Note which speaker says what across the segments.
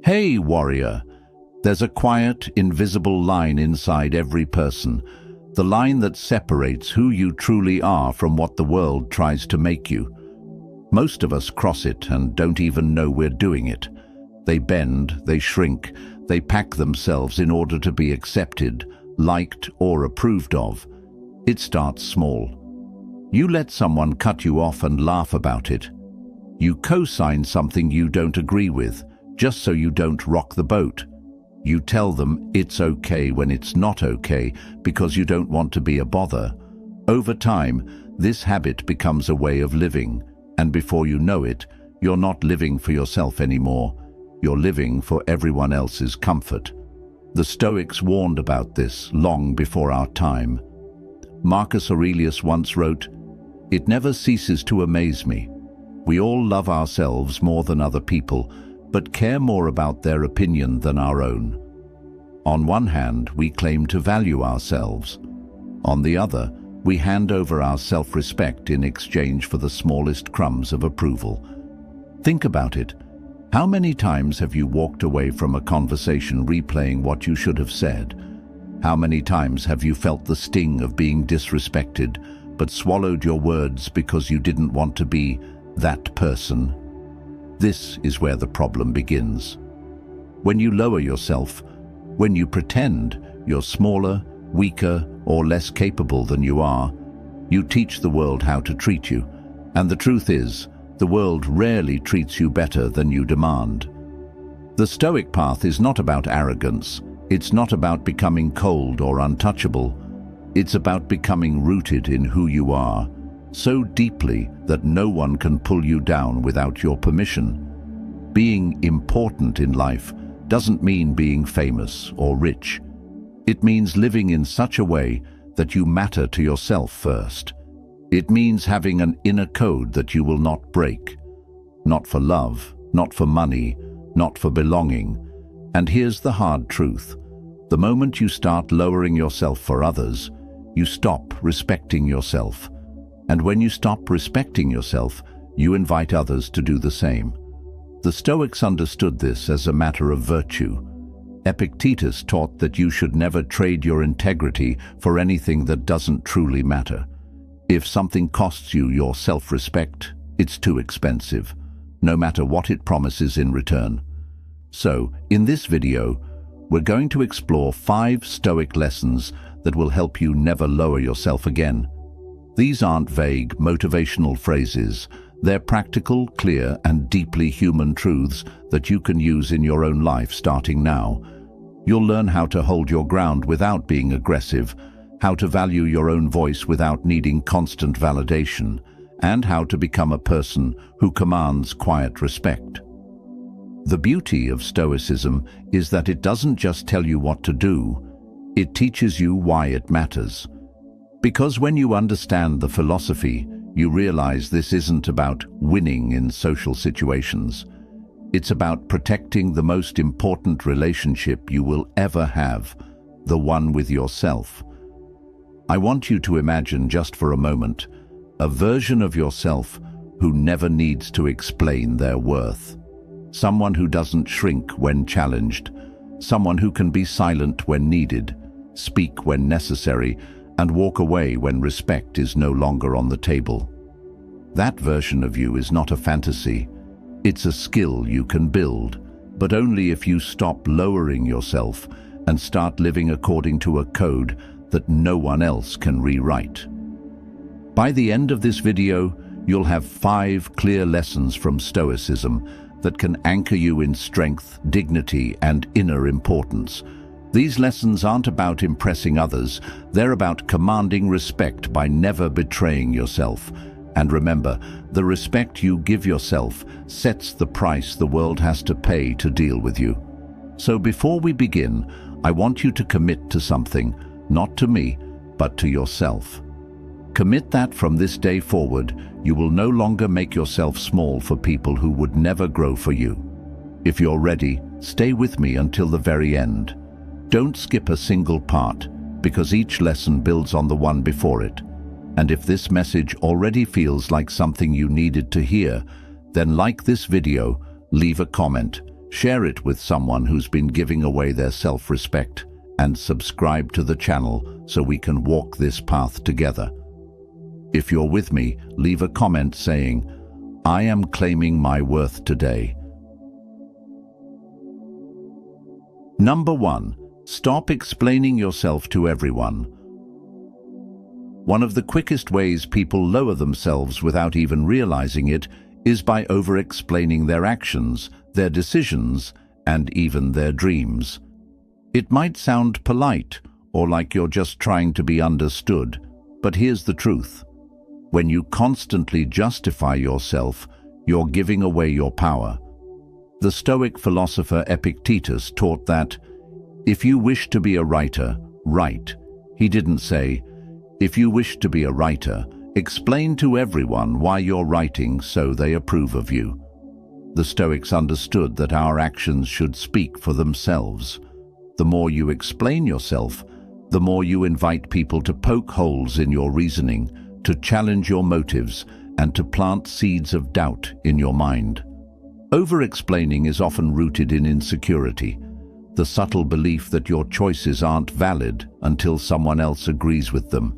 Speaker 1: Hey, warrior! There's a quiet, invisible line inside every person, the line that separates who you truly are from what the world tries to make you. Most of us cross it and don't even know we're doing it. They bend, they shrink, they pack themselves in order to be accepted, liked, or approved of. It starts small. You let someone cut you off and laugh about it. You co-sign something you don't agree with, just so you don't rock the boat. You tell them it's okay when it's not okay because you don't want to be a bother. Over time, this habit becomes a way of living, and before you know it, you're not living for yourself anymore. You're living for everyone else's comfort. The Stoics warned about this long before our time. Marcus Aurelius once wrote, "It never ceases to amaze me. We all love ourselves more than other people, but care more about their opinion than our own. On one hand, we claim to value ourselves. On the other, we hand over our self-respect in exchange for the smallest crumbs of approval." Think about it. How many times have you walked away from a conversation replaying what you should have said? How many times have you felt the sting of being disrespected, but swallowed your words because you didn't want to be that person? This is where the problem begins. When you lower yourself, when you pretend you're smaller, weaker, or less capable than you are, you teach the world how to treat you. And the truth is, the world rarely treats you better than you demand. The Stoic path is not about arrogance. It's not about becoming cold or untouchable. It's about becoming rooted in who you are, so deeply that no one can pull you down without your permission. Being important in life doesn't mean being famous or rich. It means living in such a way that you matter to yourself first. It means having an inner code that you will not break. Not for love, not for money, not for belonging. And here's the hard truth. The moment you start lowering yourself for others, you stop respecting yourself. And when you stop respecting yourself, you invite others to do the same. The Stoics understood this as a matter of virtue. Epictetus taught that you should never trade your integrity for anything that doesn't truly matter. If something costs you your self-respect, it's too expensive, no matter what it promises in return. So, in this video, we're going to explore 5 Stoic lessons that will help you never lower yourself again. These aren't vague, motivational phrases. They're practical, clear, and deeply human truths that you can use in your own life starting now. You'll learn how to hold your ground without being aggressive, how to value your own voice without needing constant validation, and how to become a person who commands quiet respect. The beauty of Stoicism is that it doesn't just tell you what to do, it teaches you why it matters. Because when you understand the philosophy, you realize this isn't about winning in social situations. It's about protecting the most important relationship you will ever have, the one with yourself. I want you to imagine just for a moment a version of yourself who never needs to explain their worth. Someone who doesn't shrink when challenged. Someone who can be silent when needed, speak when necessary, and walk away when respect is no longer on the table. That version of you is not a fantasy. It's a skill you can build, but only if you stop lowering yourself and start living according to a code that no one else can rewrite. By the end of this video, you'll have 5 clear lessons from Stoicism that can anchor you in strength, dignity, and inner importance. These lessons aren't about impressing others, they're about commanding respect by never betraying yourself. And remember, the respect you give yourself sets the price the world has to pay to deal with you. So before we begin, I want you to commit to something, not to me, but to yourself. Commit that from this day forward, you will no longer make yourself small for people who would never grow for you. If you're ready, stay with me until the very end. Don't skip a single part, because each lesson builds on the one before it. And if this message already feels like something you needed to hear, then like this video, leave a comment, share it with someone who's been giving away their self-respect, and subscribe to the channel so we can walk this path together. If you're with me, leave a comment saying, "I am claiming my worth today." Number 1. Stop explaining yourself to everyone. One of the quickest ways people lower themselves without even realizing it is by over-explaining their actions, their decisions, and even their dreams. It might sound polite or like you're just trying to be understood, but here's the truth. When you constantly justify yourself, you're giving away your power. The Stoic philosopher Epictetus taught that, if you wish to be a writer, write. He didn't say, if you wish to be a writer, explain to everyone why you're writing so they approve of you. The Stoics understood that our actions should speak for themselves. The more you explain yourself, the more you invite people to poke holes in your reasoning, to challenge your motives, and to plant seeds of doubt in your mind. Over-explaining is often rooted in insecurity, the subtle belief that your choices aren't valid until someone else agrees with them.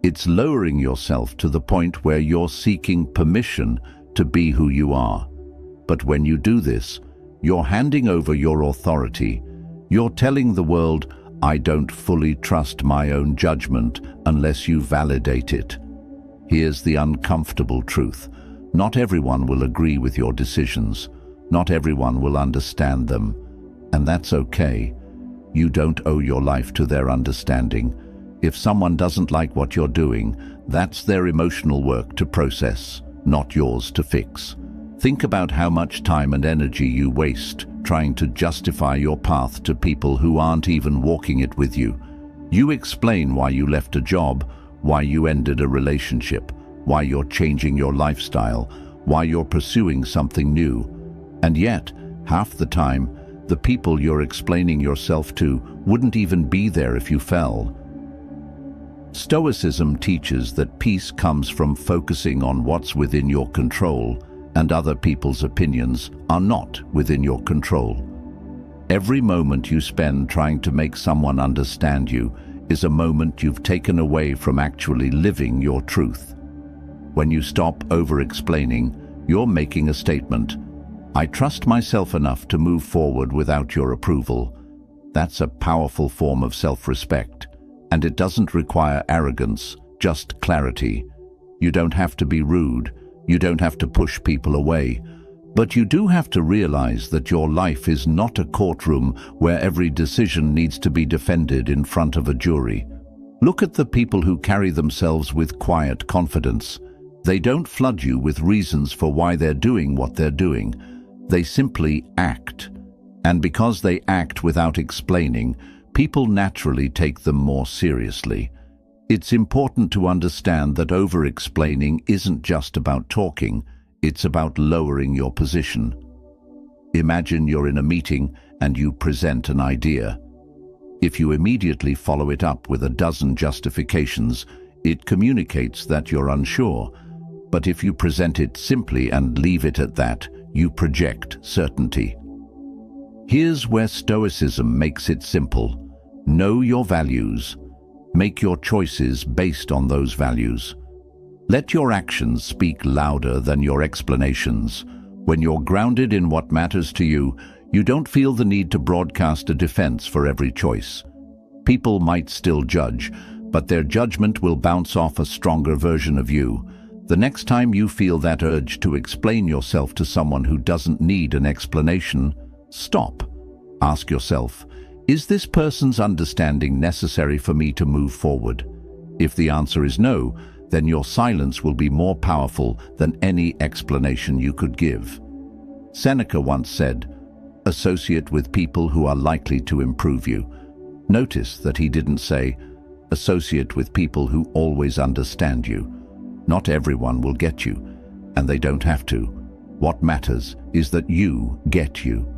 Speaker 1: It's lowering yourself to the point where you're seeking permission to be who you are. But when you do this, you're handing over your authority. You're telling the world, I don't fully trust my own judgment unless you validate it. Here's the uncomfortable truth. Not everyone will agree with your decisions. Not everyone will understand them. And that's okay. You don't owe your life to their understanding. If someone doesn't like what you're doing, that's their emotional work to process, not yours to fix. Think about how much time and energy you waste trying to justify your path to people who aren't even walking it with you. You explain why you left a job, why you ended a relationship, why you're changing your lifestyle, why you're pursuing something new. And yet, half the time, the people you're explaining yourself to wouldn't even be there if you fell. Stoicism teaches that peace comes from focusing on what's within your control, and other people's opinions are not within your control. Every moment you spend trying to make someone understand you is a moment you've taken away from actually living your truth. When you stop over-explaining, you're making a statement. I trust myself enough to move forward without your approval. That's a powerful form of self-respect, and it doesn't require arrogance, just clarity. You don't have to be rude. You don't have to push people away. But you do have to realize that your life is not a courtroom where every decision needs to be defended in front of a jury. Look at the people who carry themselves with quiet confidence. They don't flood you with reasons for why they're doing what they're doing. They simply act. And because they act without explaining, people naturally take them more seriously. It's important to understand that over-explaining isn't just about talking, it's about lowering your position. Imagine you're in a meeting and you present an idea. If you immediately follow it up with a dozen justifications, it communicates that you're unsure. But if you present it simply and leave it at that, you project certainty. Here's where Stoicism makes it simple. Know your values. Make your choices based on those values. Let your actions speak louder than your explanations. When you're grounded in what matters to you, you don't feel the need to broadcast a defense for every choice. People might still judge, but their judgment will bounce off a stronger version of you. The next time you feel that urge to explain yourself to someone who doesn't need an explanation, stop. Ask yourself, is this person's understanding necessary for me to move forward? If the answer is no, then your silence will be more powerful than any explanation you could give. Seneca once said, associate with people who are likely to improve you. Notice that he didn't say, associate with people who always understand you. Not everyone will get you, and they don't have to. What matters is that you get you.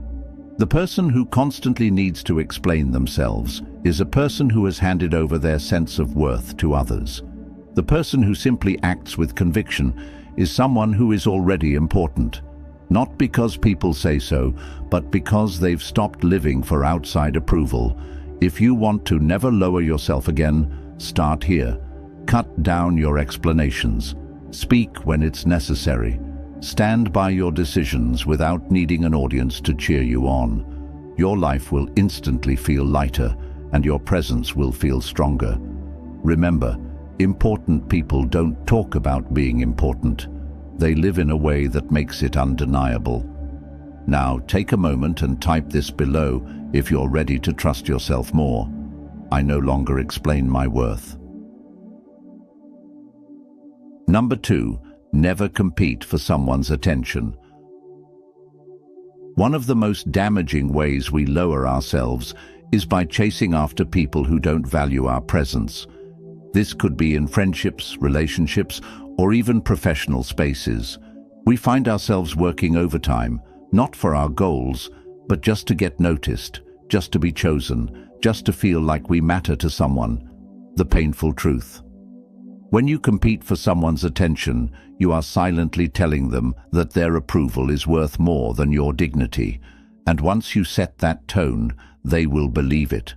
Speaker 1: The person who constantly needs to explain themselves is a person who has handed over their sense of worth to others. The person who simply acts with conviction is someone who is already important. Not because people say so, but because they've stopped living for outside approval. If you want to never lower yourself again, start here. Cut down your explanations. Speak when it's necessary. Stand by your decisions without needing an audience to cheer you on. Your life will instantly feel lighter, and your presence will feel stronger. Remember, important people don't talk about being important. They live in a way that makes it undeniable. Now, take a moment and type this below if you're ready to trust yourself more. I no longer explain my worth. Number 2, never compete for someone's attention. One of the most damaging ways we lower ourselves is by chasing after people who don't value our presence. This could be in friendships, relationships, or even professional spaces. We find ourselves working overtime, not for our goals, but just to get noticed, just to be chosen, just to feel like we matter to someone. The painful truth. When you compete for someone's attention, you are silently telling them that their approval is worth more than your dignity, and once you set that tone, they will believe it.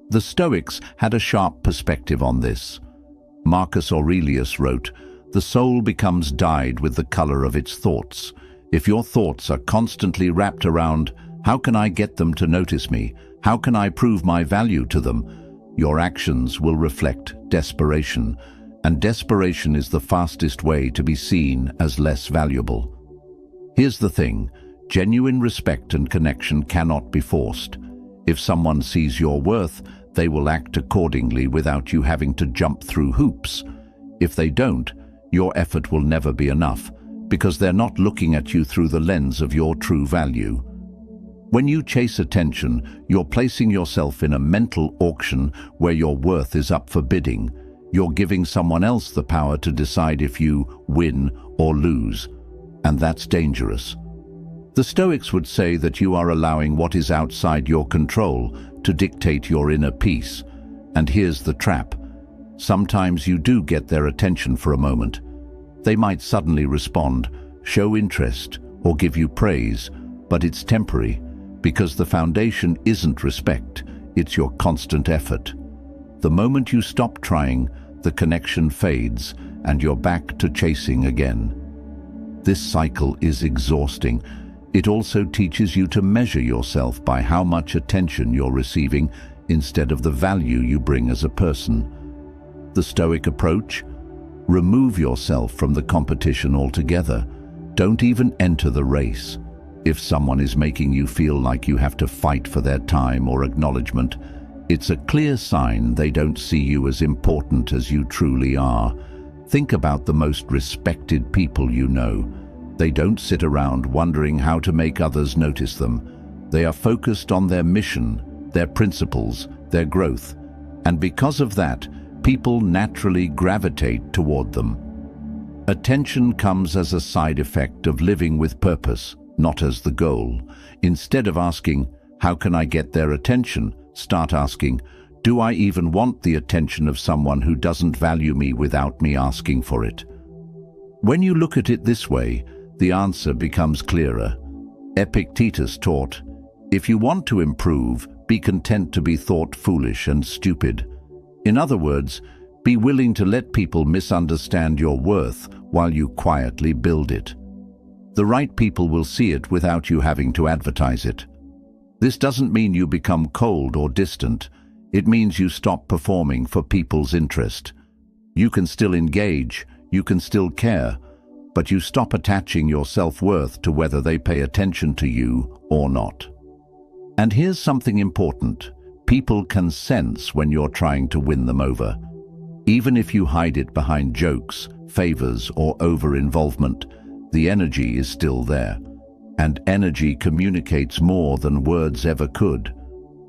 Speaker 1: The Stoics had a sharp perspective on this. Marcus Aurelius wrote, "The soul becomes dyed with the color of its thoughts. If your thoughts are constantly wrapped around, how can I get them to notice me? How can I prove my value to them? Your actions will reflect desperation, and desperation is the fastest way to be seen as less valuable." Here's the thing, genuine respect and connection cannot be forced. If someone sees your worth, they will act accordingly without you having to jump through hoops. If they don't, your effort will never be enough, because they're not looking at you through the lens of your true value. When you chase attention, you're placing yourself in a mental auction where your worth is up for bidding. You're giving someone else the power to decide if you win or lose, and that's dangerous. The Stoics would say that you are allowing what is outside your control to dictate your inner peace. And here's the trap. Sometimes you do get their attention for a moment. They might suddenly respond, show interest, or give you praise, but it's temporary, because the foundation isn't respect, it's your constant effort. The moment you stop trying, the connection fades, and you're back to chasing again. This cycle is exhausting. It also teaches you to measure yourself by how much attention you're receiving instead of the value you bring as a person. The Stoic approach? Remove yourself from the competition altogether. Don't even enter the race. If someone is making you feel like you have to fight for their time or acknowledgement, it's a clear sign they don't see you as important as you truly are. Think about the most respected people you know. They don't sit around wondering how to make others notice them. They are focused on their mission, their principles, their growth, and because of that, people naturally gravitate toward them. Attention comes as a side effect of living with purpose, not as the goal. Instead of asking, "How can I get their attention?" start asking, "Do I even want the attention of someone who doesn't value me without me asking for it?" When you look at it this way, the answer becomes clearer. Epictetus taught, "If you want to improve, be content to be thought foolish and stupid." In other words, be willing to let people misunderstand your worth while you quietly build it. The right people will see it without you having to advertise it. This doesn't mean you become cold or distant. It means you stop performing for people's interest. You can still engage, you can still care, but you stop attaching your self-worth to whether they pay attention to you or not. And here's something important. People can sense when you're trying to win them over. Even if you hide it behind jokes, favors, or over-involvement, the energy is still there. And energy communicates more than words ever could.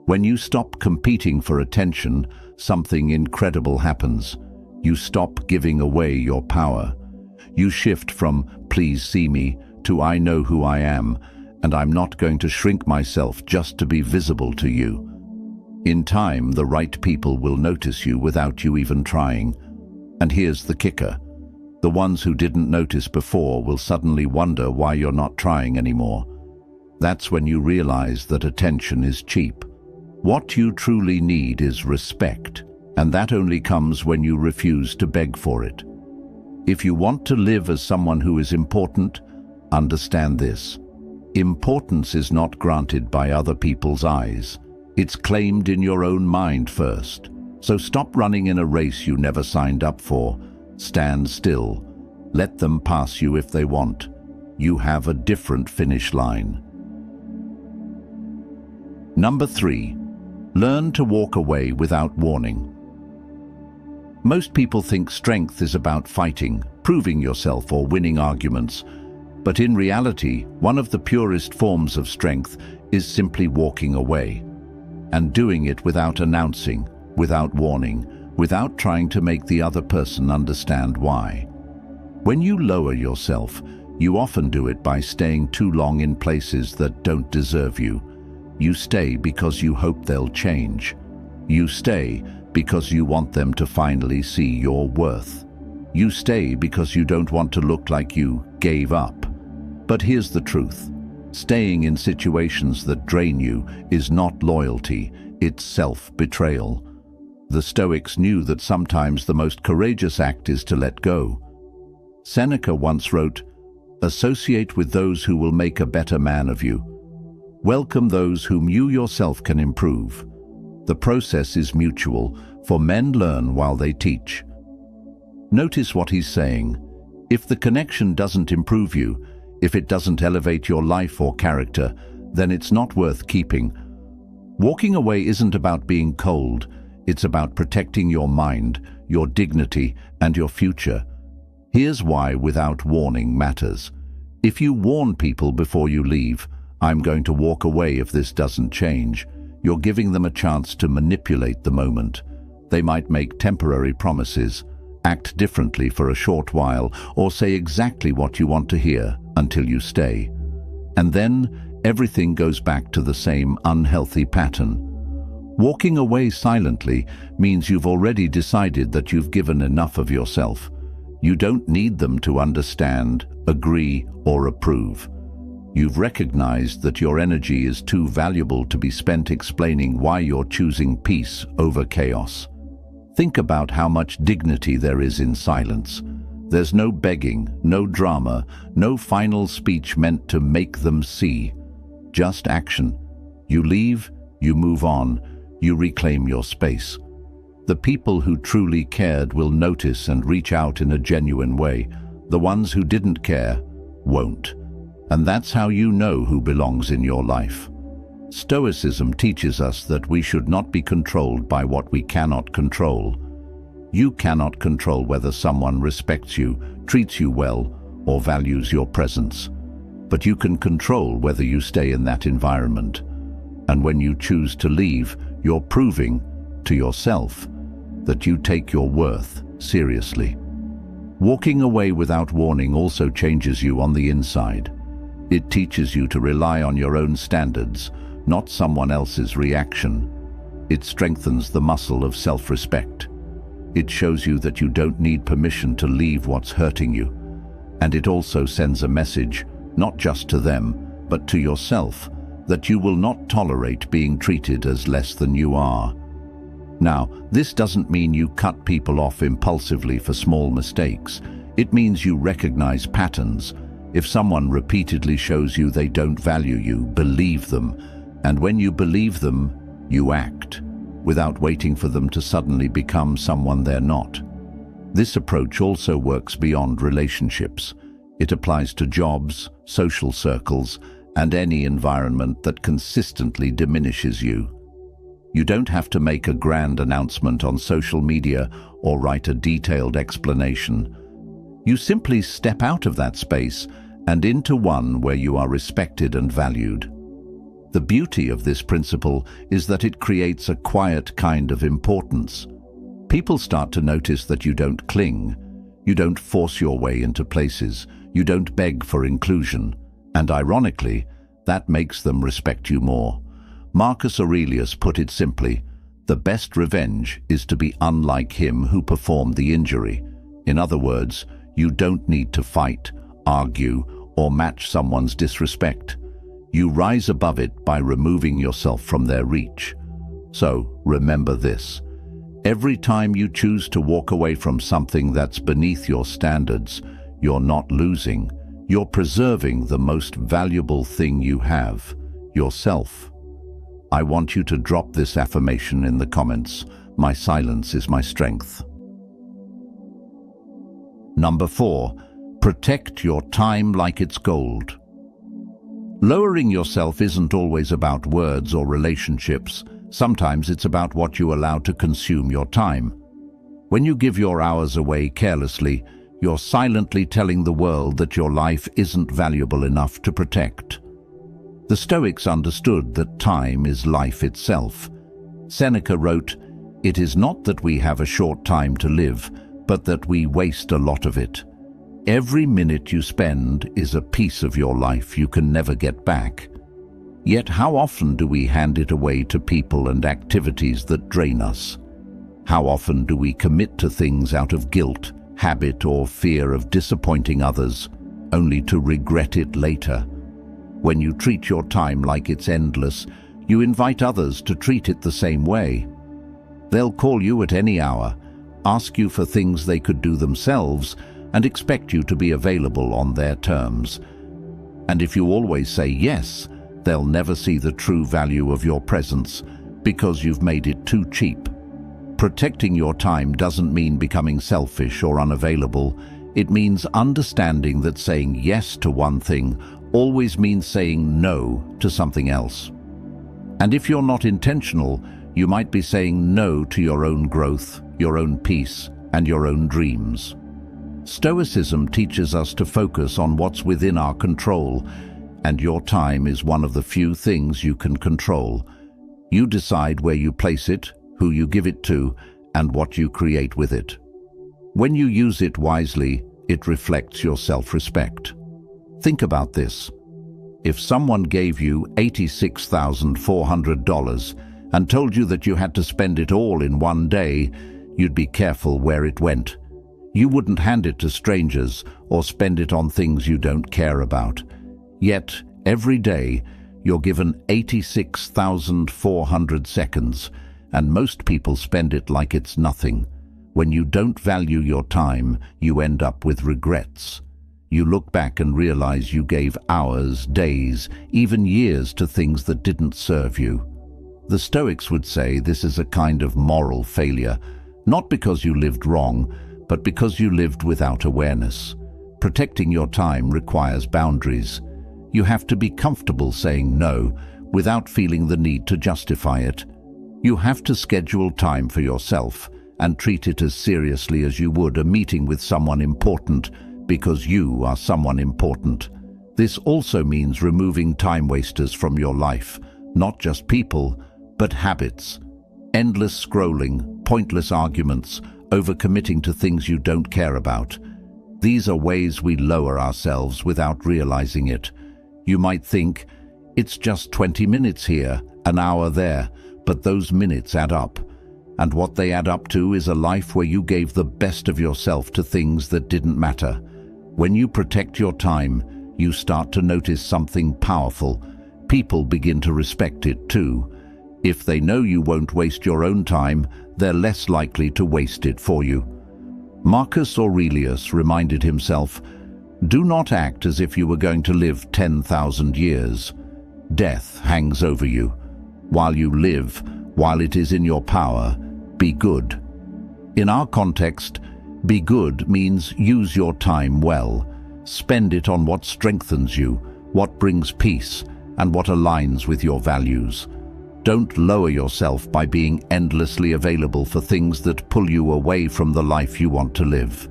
Speaker 1: When you stop competing for attention, something incredible happens. You stop giving away your power. You shift from "please see me" to "I know who I am, and I'm not going to shrink myself just to be visible to you." In time, the right people will notice you without you even trying. And here's the kicker. The ones who didn't notice before will suddenly wonder why you're not trying anymore. That's when you realize that attention is cheap. What you truly need is respect, and that only comes when you refuse to beg for it. If you want to live as someone who is important, understand this. Importance is not granted by other people's eyes. It's claimed in your own mind first. So stop running in a race you never signed up for. Stand still. Let them pass you if they want. You have a different finish line. Number 3. Learn to walk away without warning. Most people think strength is about fighting, proving yourself, or winning arguments. But in reality, one of the purest forms of strength is simply walking away. And doing it without announcing, without warning, without trying to make the other person understand why. When you lower yourself, you often do it by staying too long in places that don't deserve you. You stay because you hope they'll change. You stay because you want them to finally see your worth. You stay because you don't want to look like you gave up. But here's the truth. Staying in situations that drain you is not loyalty, it's self-betrayal. The Stoics knew that sometimes the most courageous act is to let go. Seneca once wrote, "Associate with those who will make a better man of you. Welcome those whom you yourself can improve." The process is mutual, for men learn while they teach. Notice what he's saying. If the connection doesn't improve you, if it doesn't elevate your life or character, then it's not worth keeping. Walking away isn't about being cold, it's about protecting your mind, your dignity, and your future. Here's why without warning matters. If you warn people before you leave, "I'm going to walk away if this doesn't change," you're giving them a chance to manipulate the moment. They might make temporary promises, act differently for a short while, or say exactly what you want to hear until you stay. And then everything goes back to the same unhealthy pattern. Walking away silently means you've already decided that you've given enough of yourself. You don't need them to understand, agree, or approve. You've recognized that your energy is too valuable to be spent explaining why you're choosing peace over chaos. Think about how much dignity there is in silence. There's no begging, no drama, no final speech meant to make them see. Just action. You leave, you move on, you reclaim your space. The people who truly cared will notice and reach out in a genuine way. The ones who didn't care won't. And that's how you know who belongs in your life. Stoicism teaches us that we should not be controlled by what we cannot control. You cannot control whether someone respects you, treats you well, or values your presence. But you can control whether you stay in that environment. And when you choose to leave, you're proving to yourself that you take your worth seriously. Walking away without warning also changes you on the inside. It teaches you to rely on your own standards, not someone else's reaction. It strengthens the muscle of self-respect. It shows you that you don't need permission to leave what's hurting you. And it also sends a message, not just to them, but to yourself, that you will not tolerate being treated as less than you are. Now, this doesn't mean you cut people off impulsively for small mistakes. It means you recognize patterns. If someone repeatedly shows you they don't value you, believe them. And when you believe them, you act, without waiting for them to suddenly become someone they're not. This approach also works beyond relationships. It applies to jobs, social circles, and any environment that consistently diminishes you. You don't have to make a grand announcement on social media or write a detailed explanation. You simply step out of that space and into one where you are respected and valued. The beauty of this principle is that it creates a quiet kind of importance. People start to notice that you don't cling, you don't force your way into places, you don't beg for inclusion, and ironically, that makes them respect you more. Marcus Aurelius put it simply, the best revenge is to be unlike him who performed the injury. In other words, You don't need to fight, argue, or match someone's disrespect. You rise above it by removing yourself from their reach. So, remember this. Every time you choose to walk away from something that's beneath your standards, you're not losing. You're preserving the most valuable thing you have, yourself. I want you to drop this affirmation in the comments. My silence is my strength. Number 4. Protect your time like it's gold. Lowering yourself isn't always about words or relationships. Sometimes it's about what you allow to consume your time. When you give your hours away carelessly, you're silently telling the world that your life isn't valuable enough to protect. The Stoics understood that time is life itself. Seneca wrote, "It is not that we have a short time to live, but that we waste a lot of it. Every minute you spend is a piece of your life you can never get back." Yet how often do we hand it away to people and activities that drain us? How often do we commit to things out of guilt, habit, or fear of disappointing others, only to regret it later? When you treat your time like it's endless, you invite others to treat it the same way. They'll call you at any hour, ask you for things they could do themselves, and expect you to be available on their terms. And if you always say yes, they'll never see the true value of your presence because you've made it too cheap. Protecting your time doesn't mean becoming selfish or unavailable. It means understanding that saying yes to one thing always means saying no to something else. And if you're not intentional, you might be saying no to your own growth, your own peace, and your own dreams. Stoicism teaches us to focus on what's within our control, and your time is one of the few things you can control. You decide where you place it, who you give it to, and what you create with it. When you use it wisely, it reflects your self-respect. Think about this. If someone gave you $86,400 and told you that you had to spend it all in one day, you'd be careful where it went. You wouldn't hand it to strangers or spend it on things you don't care about. Yet, every day, you're given 86,400 seconds, and most people spend it like it's nothing. When you don't value your time, you end up with regrets. You look back and realize you gave hours, days, even years to things that didn't serve you. The Stoics would say this is a kind of moral failure, not because you lived wrong, but because you lived without awareness. Protecting your time requires boundaries. You have to be comfortable saying no without feeling the need to justify it. You have to schedule time for yourself and treat it as seriously as you would a meeting with someone important, because you are someone important. This also means removing time wasters from your life, not just people, but habits. Endless scrolling, pointless arguments, overcommitting to things you don't care about. These are ways we lower ourselves without realizing it. You might think, it's just 20 minutes here, an hour there, but those minutes add up. And what they add up to is a life where you gave the best of yourself to things that didn't matter. When you protect your time, you start to notice something powerful. People begin to respect it too. If they know you won't waste your own time, they're less likely to waste it for you. Marcus Aurelius reminded himself, "Do not act as if you were going to live 10,000 years. Death hangs over you. While you live, while it is in your power, be good." In our context, be good means use your time well. Spend it on what strengthens you, what brings peace, and what aligns with your values. Don't lower yourself by being endlessly available for things that pull you away from the life you want to live.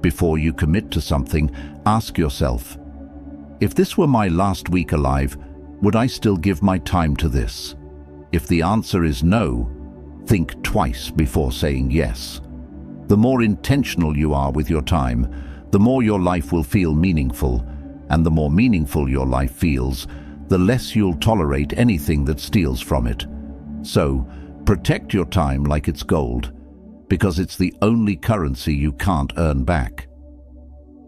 Speaker 1: Before you commit to something, ask yourself, if this were my last week alive, would I still give my time to this? If the answer is no, think twice before saying yes. The more intentional you are with your time, the more your life will feel meaningful, and the more meaningful your life feels, the less you'll tolerate anything that steals from it. So, protect your time like it's gold, because it's the only currency you can't earn back.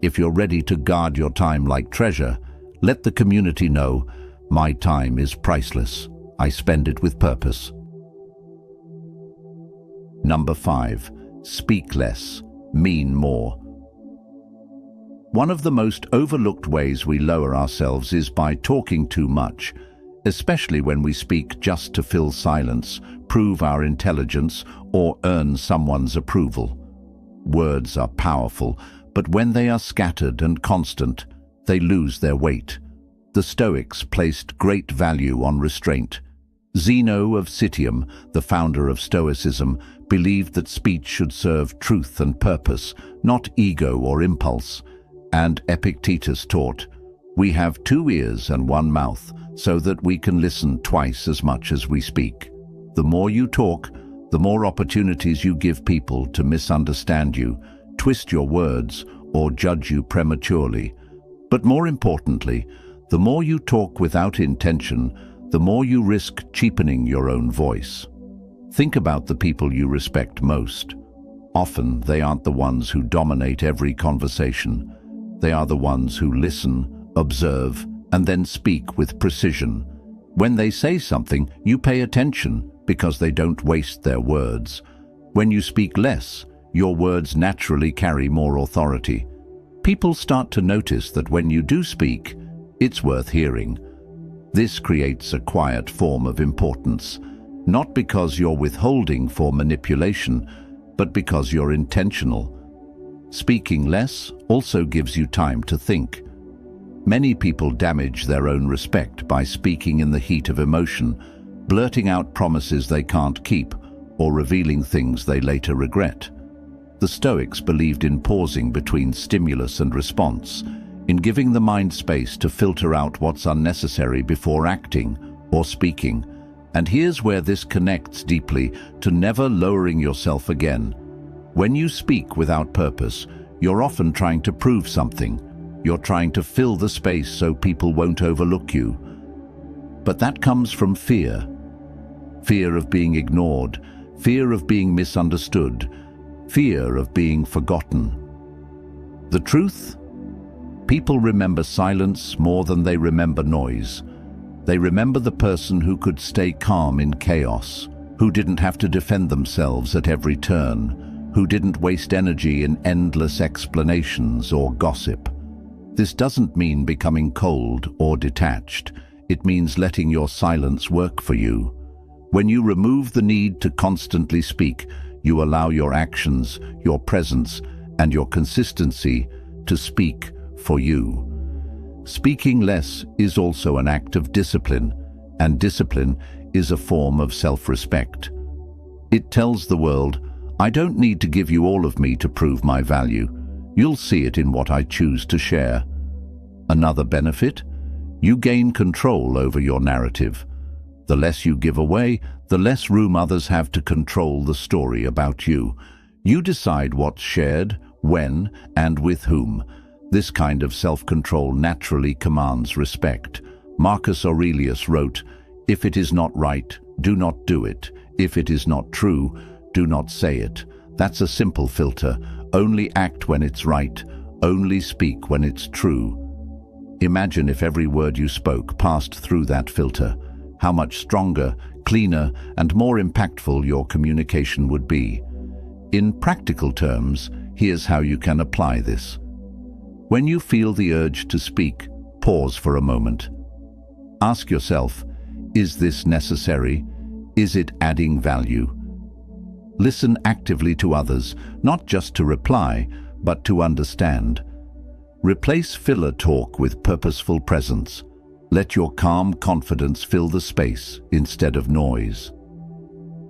Speaker 1: If you're ready to guard your time like treasure, let the community know, my time is priceless. I spend it with purpose. Number 5. Speak less, mean more. One of the most overlooked ways we lower ourselves is by talking too much, especially when we speak just to fill silence, prove our intelligence, or earn someone's approval. Words are powerful, but when they are scattered and constant, they lose their weight. The Stoics placed great value on restraint. Zeno of Citium, the founder of Stoicism, believed that speech should serve truth and purpose, not ego or impulse. And Epictetus taught, "We have 2 ears and 1 mouth, so that we can listen twice as much as we speak." The more you talk, the more opportunities you give people to misunderstand you, twist your words, or judge you prematurely. But more importantly, the more you talk without intention, the more you risk cheapening your own voice. Think about the people you respect most. Often, they aren't the ones who dominate every conversation. They are the ones who listen, observe, and then speak with precision. When they say something, you pay attention because they don't waste their words. When you speak less, your words naturally carry more authority. People start to notice that when you do speak, it's worth hearing. This creates a quiet form of importance, not because you're withholding for manipulation, but because you're intentional. Speaking less also gives you time to think. Many people damage their own respect by speaking in the heat of emotion, blurting out promises they can't keep, or revealing things they later regret. The Stoics believed in pausing between stimulus and response, in giving the mind space to filter out what's unnecessary before acting or speaking. And here's where this connects deeply to never lowering yourself again. When you speak without purpose, you're often trying to prove something. You're trying to fill the space so people won't overlook you. But that comes from fear. Fear of being ignored, fear of being misunderstood, fear of being forgotten. The truth? People remember silence more than they remember noise. They remember the person who could stay calm in chaos, who didn't have to defend themselves at every turn, who didn't waste energy in endless explanations or gossip. This doesn't mean becoming cold or detached. It means letting your silence work for you. When you remove the need to constantly speak, you allow your actions, your presence, and your consistency to speak for you. Speaking less is also an act of discipline, and discipline is a form of self-respect. It tells the world, I don't need to give you all of me to prove my value. You'll see it in what I choose to share. Another benefit? You gain control over your narrative. The less you give away, the less room others have to control the story about you. You decide what's shared, when, and with whom. This kind of self-control naturally commands respect. Marcus Aurelius wrote, "If it is not right, do not do it. If it is not true, do not say it." That's a simple filter. Only act when it's right. Only speak when it's true. Imagine if every word you spoke passed through that filter. How much stronger, cleaner, and more impactful your communication would be. In practical terms, here's how you can apply this. When you feel the urge to speak, pause for a moment. Ask yourself, is this necessary? Is it adding value? Listen actively to others, not just to reply, but to understand. Replace filler talk with purposeful presence. Let your calm confidence fill the space instead of noise.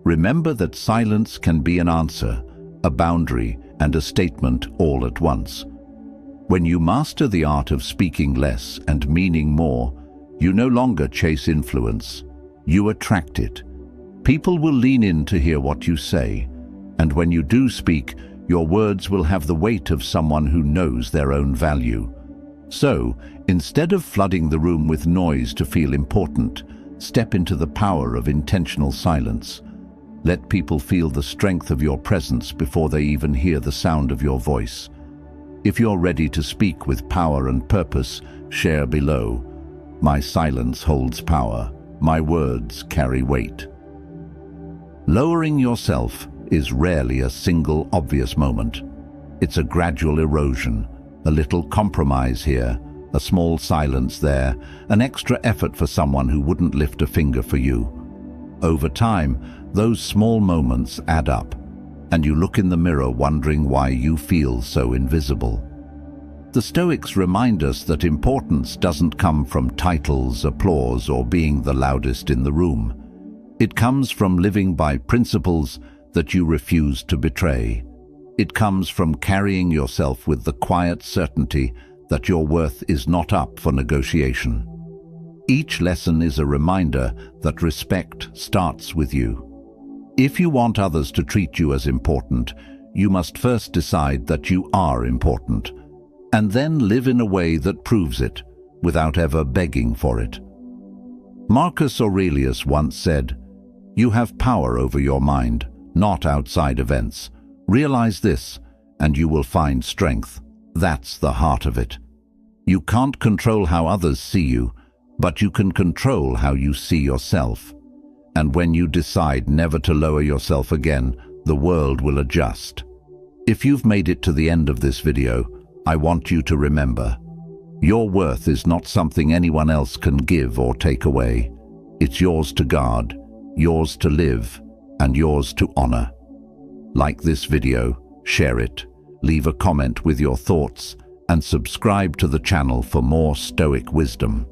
Speaker 1: Remember that silence can be an answer, a boundary, and a statement all at once. When you master the art of speaking less and meaning more, you no longer chase influence. You attract it. People will lean in to hear what you say, and when you do speak, your words will have the weight of someone who knows their own value. So, instead of flooding the room with noise to feel important, step into the power of intentional silence. Let people feel the strength of your presence before they even hear the sound of your voice. If you're ready to speak with power and purpose, share below. My silence holds power. My words carry weight. Lowering yourself is rarely a single obvious moment. It's a gradual erosion, a little compromise here, a small silence there, an extra effort for someone who wouldn't lift a finger for you. Over time, those small moments add up, and you look in the mirror wondering why you feel so invisible. The Stoics remind us that importance doesn't come from titles, applause, or being the loudest in the room. It comes from living by principles that you refuse to betray. It comes from carrying yourself with the quiet certainty that your worth is not up for negotiation. Each lesson is a reminder that respect starts with you. If you want others to treat you as important, you must first decide that you are important, and then live in a way that proves it, without ever begging for it. Marcus Aurelius once said, "You have power over your mind, not outside events. Realize this, and you will find strength." That's the heart of it. You can't control how others see you, but you can control how you see yourself. And when you decide never to lower yourself again, the world will adjust. If you've made it to the end of this video, I want you to remember, your worth is not something anyone else can give or take away. It's yours to guard, yours to live, and yours to honor. Like this video, share it, leave a comment with your thoughts, and subscribe to the channel for more Stoic wisdom.